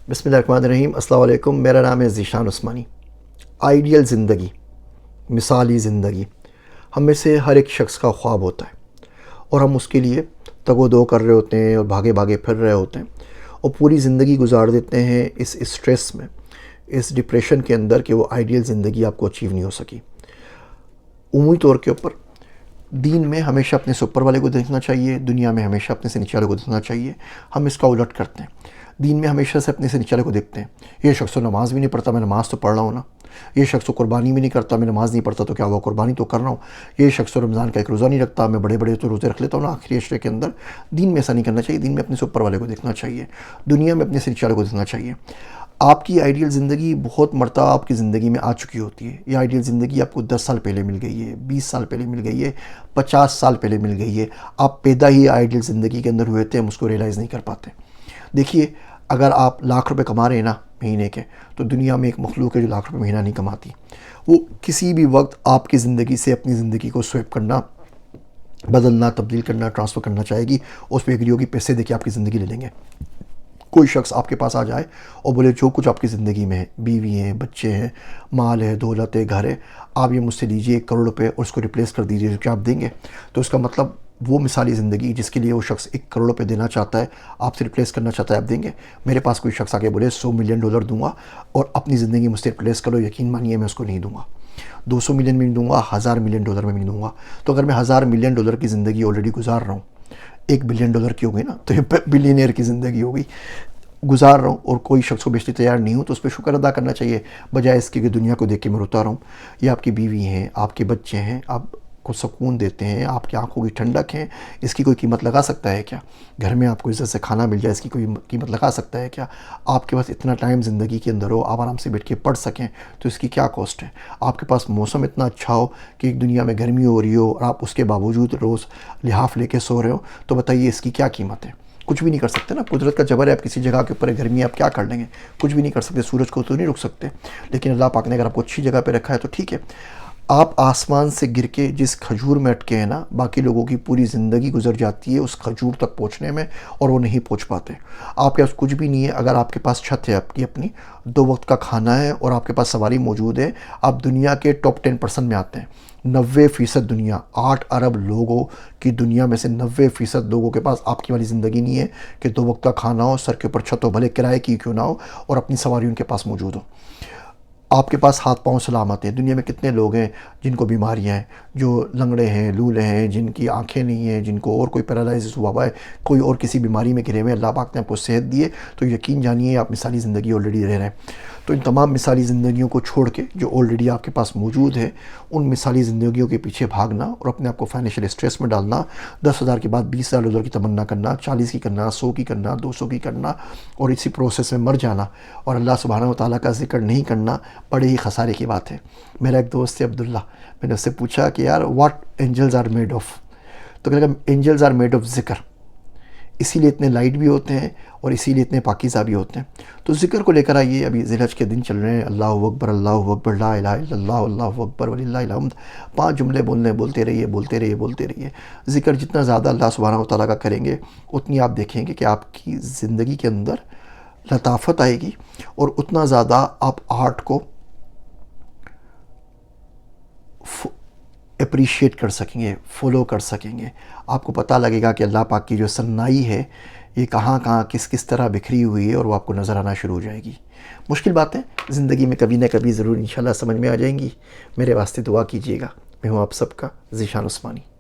بسم اللہ الرحمن الرحیم۔ السلام علیکم، میرا نام ہے ذیشان عثمانی۔ آئیڈیل زندگی، مثالی زندگی ہم میں سے ہر ایک شخص کا خواب ہوتا ہے، اور ہم اس کے لیے تگ و دو کر رہے ہوتے ہیں اور بھاگے بھاگے پھر رہے ہوتے ہیں، اور پوری زندگی گزار دیتے ہیں اس اسٹریس میں، اس ڈپریشن کے اندر کہ وہ آئیڈیل زندگی آپ کو اچیو نہیں ہو سکی۔ عمومی طور کے اوپر دین میں ہمیشہ اپنے سے اوپر والے کو دیکھنا چاہیے، دنیا میں ہمیشہ اپنے سے نیچے والے کو دیکھنا چاہیے۔ ہم اس کا الٹ کرتے ہیں، دین میں ہمیشہ سے اپنے سے نیچے والے کو دیکھتے ہیں۔ یہ شخص تو نماز بھی نہیں پڑھتا، میں نماز تو پڑھ رہا ہوں نا۔ یہ شخص تو قربانی بھی نہیں کرتا، میں نماز نہیں پڑھتا تو کیا ہوا، قربانی تو کر رہا ہوں۔ یہ شخص تو رمضان کا ایک روزہ نہیں رکھتا، میں بڑے بڑے تو روزے رکھ لیتا ہوں نا آخری عشرے کے اندر۔ دین میں ایسا نہیں کرنا چاہیے، دین میں اپنے سے اوپر والے کو دیکھنا چاہیے، دنیا میں اپنے سے نیچے والے کو دیکھنا چاہیے۔ آپ کی آئیڈیل زندگی بہت مرتبہ آپ کی زندگی میں آ چکی ہوتی ہے۔ یہ آئیڈیل زندگی آپ کو 10 سال پہلے مل گئی ہے، 20 سال پہلے مل گئی ہے، 50 سال پہلے مل گئی ہے۔ آپ پیدا ہی آئیڈیل زندگی کے اندر ہوئے تھے، ہم اس کو ریئلائز نہیں کر پاتے۔ دیکھیے، اگر آپ لاکھ روپے کما رہے ہیں نا مہینے کے، تو دنیا میں ایک مخلوق ہے جو لاکھ روپے مہینہ نہیں کماتی۔ وہ کسی بھی وقت آپ کی زندگی سے اپنی زندگی کو سویپ کرنا، بدلنا، تبدیل کرنا، ٹرانسفر کرنا چاہے گی۔ اس پہ ایگری ہوگی، پیسے دے کے آپ کی زندگی لے لیں گے۔ کوئی شخص آپ کے پاس آ جائے اور بولے جو کچھ آپ کی زندگی میں ہے، بیوی ہیں، بچے ہیں، مال ہے، دولت ہے، گھر ہے، آپ یہ مجھ سے لیجئے 1 کروڑ روپے اور اس کو ریپلیس کر دیجئے، جو کہ آپ دیں گے۔ تو اس کا مطلب وہ مثالی زندگی جس کے لیے وہ شخص 1 کروڑ روپے دینا چاہتا ہے، آپ سے ریپلیس کرنا چاہتا ہے، آپ دیں گے؟ میرے پاس کوئی شخص آگے بولے $100 ملین دوں گا اور اپنی زندگی مجھ سے ریپلیس کرو، یقین مانیے میں اس کو نہیں دوں گا۔ 200 ملین میں نہیں دوں گا، $1000 ملین میں نہیں دوں گا۔ تو اگر میں $1000 ملین کی زندگی آلریڈی گزار رہا ہوں، $1 بلین کی ہو گئی نا، تو یہ بلینئر کی زندگی ہوگی، گزار رہا ہوں، اور کوئی شخص کو بیچنے تیار نہیں ہوں، تو اس پہ شکر ادا کرنا چاہیے، بجائے اس کے کہ دنیا کو دیکھ کے میں روتا رہا ہوں۔ یہ آپ کی بیوی ہیں، آپ کے بچے ہیں، آپ کو سکون دیتے ہیں، آپ کی آنکھوں کی ٹھنڈک ہیں، اس کی کوئی قیمت لگا سکتا ہے کیا؟ گھر میں آپ کو عزت سے کھانا مل جائے، اس کی کوئی قیمت لگا سکتا ہے کیا؟ آپ کے پاس اتنا ٹائم زندگی کے اندر ہو، آپ آرام سے بیٹھ کے پڑھ سکیں، تو اس کی کیا کاسٹ ہے؟ آپ کے پاس موسم اتنا اچھا ہو کہ ایک دنیا میں گرمی ہو رہی ہو اور آپ اس کے باوجود روز لحاف لے کے سو رہے ہو، تو بتائیے اس کی کیا قیمت ہے؟ کچھ بھی نہیں کر سکتے نا، قدرت کا جبر ہے، آپ کسی جگہ کے اوپر گرمی آپ کیا کر لیں گے؟ کچھ بھی نہیں کر سکتے، سورج کو تو نہیں رک سکتے، لیکن اللہ پاک نے اگر آپ کو اچھی جگہ پہ رکھا ہے تو ٹھیک ہے۔ آپ آسمان سے گر کے جس کھجور میں اٹکے ہیں نا، باقی لوگوں کی پوری زندگی گزر جاتی ہے اس کھجور تک پہنچنے میں، اور وہ نہیں پہنچ پاتے۔ آپ کے پاس کچھ بھی نہیں ہے، اگر آپ کے پاس چھت ہے آپ کی اپنی، 2 وقت کا کھانا ہے، اور آپ کے پاس سواری موجود ہے، آپ دنیا کے ٹاپ 10% میں آتے ہیں۔ 90% دنیا، 8 ارب لوگوں کی دنیا میں سے 90% لوگوں کے پاس آپ کی والی زندگی نہیں ہے کہ 2 وقت کا کھانا ہو، سر کے اوپر چھت ہو، بھلے کرائے کی کیوں نہ ہو، اور اپنی سواری ان کے پاس موجود ہو۔ آپ کے پاس ہاتھ پاؤں سلامت ہیں۔ دنیا میں کتنے لوگ ہیں جن کو بیماریاں ہیں، جو لنگڑے ہیں، لولے ہیں، جن کی آنکھیں نہیں ہیں، جن کو اور کوئی پیرالائزس ہوا ہوا ہے، کوئی اور کسی بیماری میں گھرے ہوئے ہیں، اللہ پاک نے آپ کو صحت دی ہے، تو یقین جانیے آپ مثالی زندگی آلریڈی رہ رہے ہیں۔ تو ان تمام مثالی زندگیوں کو چھوڑ کے جو آلریڈی آپ کے پاس موجود ہے، ان مثالی زندگیوں کے پیچھے بھاگنا اور اپنے آپ کو فائنینشیل اسٹریس میں ڈالنا، $10,000 کے بعد $20,000 کی تمنا کرنا، 40 کی کرنا، 100 کی کرنا، 200 کی کرنا، اور اسی پروسیس میں مر جانا اور اللہ سبحانہ و تعالیٰ کا ذکر نہیں کرنا، بڑے ہی خسارے کی بات ہے۔ میرا ایک دوست ہے عبداللہ، میں نے اس سے پوچھا کہ یار what angels are made of, تو کہا اینجلز آر میڈ آف ذکر، اسی لیے اتنے لائٹ بھی ہوتے ہیں اور اسی لیے اتنے پاکیزہ بھی ہوتے ہیں۔ تو ذکر کو لے کر آئیے، ابھی ذی الحج کے دن چل رہے ہیں، اللہ اکبر، اللہ اکبر، لا الہ الا اللہ، اللہ اکبر وللہ الحمد، 5 جملے بولتے رہیے، بولتے رہیے، بولتے رہیے۔ ذکر جتنا زیادہ اللہ سبحانہ و تعالیٰ کا کریں گے، اتنی آپ دیکھیں گے کہ آپ کی زندگی کے اندر لطافت آئے گی، اور اتنا زیادہ آپ آرٹ کو اپریشیٹ کر سکیں گے، فالو کر سکیں گے۔ آپ کو پتہ لگے گا کہ اللہ پاک کی جو صنائی ہے یہ کہاں کہاں کس طرح بکھری ہوئی ہے، اور وہ آپ کو نظر آنا شروع ہو جائے گی۔ مشکل باتیں زندگی میں کبھی نہ کبھی ضرور انشاءاللہ سمجھ میں آ جائیں گی۔ میرے واسطے دعا کیجیے گا۔ میں ہوں آپ سب کا ذیشان عثمانی۔